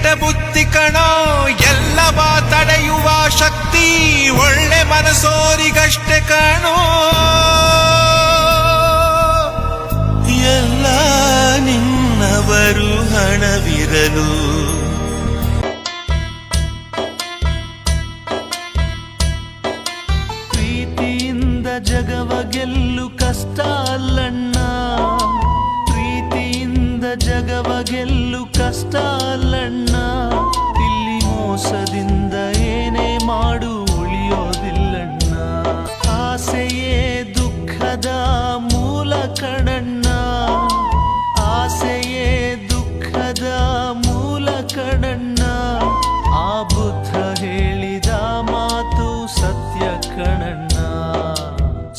ಕೆಟ್ಟ ಬುದ್ಧಿ ಕಣೋ ಎಲ್ಲವ ತಡೆಯುವ ಶಕ್ತಿ ಒಳ್ಳೆ ಮನಸೋರಿಗಷ್ಟೇ ಕಾಣೋ. ಎಲ್ಲ ನಿನ್ನವರು ಹಣವಿರಲು ಪ್ರೀತಿಯಿಂದ ಜಗವ ಗೆಲ್ಲು ಕಷ್ಟ ಅಲ್ಲಣ್ಣ, ಪ್ರೀತಿಯಿಂದ ಜಗವ ಗೆಲ್ಲು ಕಷ್ಟ ಅಲ್ಲಣ್ಣ. ಇಲ್ಲಿ ಮೋಸದಿಂದ ಏನೇ ಮಾಡು ಉಳಿಯೋದಿಲ್ಲಣ್ಣ. ಆಸೆಯೇ ದುಃಖದ ಮೂಲ ಕಣಣ್ಣ, ಆಸೆಯೇ ದುಃಖದ ಮೂಲ ಕಣಣ್ಣ. ಆ ಬುದ್ಧ ಹೇಳಿದ ಮಾತು ಸತ್ಯ ಕಣಣ್ಣ.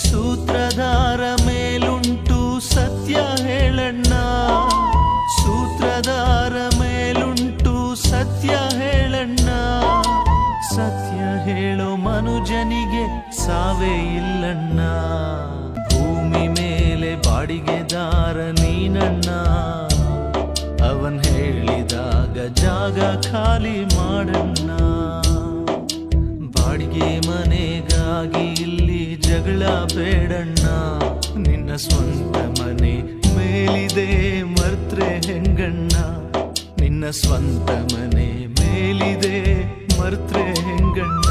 ಸೂತ್ರಧಾರ ಮೇಲುಂಟು ಸತ್ಯ ಹೇಳಣ್ಣ, ಸೂತ್ರಧಾರ ಮೇಲುಂಟು ಸತ್ಯ ಹೇಳಣ್ಣ. ಸತ್ಯ ಹೇಳೋ ಮನುಜನಿಗೆ ಸಾವೇ ಇಲ್ಲಣ್ಣ. ಭೂಮಿ ಮೇಲೆ ಬಾಡಿಗೆದಾರ ನೀನಣ್ಣ, ಅವನ್ ಹೇಳಿದಾಗ ಜಾಗ ಖಾಲಿ ಮಾಡಣ್ಣ. ಬಾಡಿಗೆ ಮನೆಗಾಗಿ ಇಲ್ಲಿ ಜಗಳ ಬೇಡಣ್ಣ. ನಿನ್ನ ಸ್ವಂತ ಮನೆ ಮೇಲಿದೆ ಮರ್ತ್ರೆ ಹೆಂಗಣ್ಣ, ನಿನ್ನ ಸ್ವಂತ ಮನೆ ಮೇಲಿದೆ ಮರ್ತ್ರೆ ಹೆಂಗಣ್ಣ.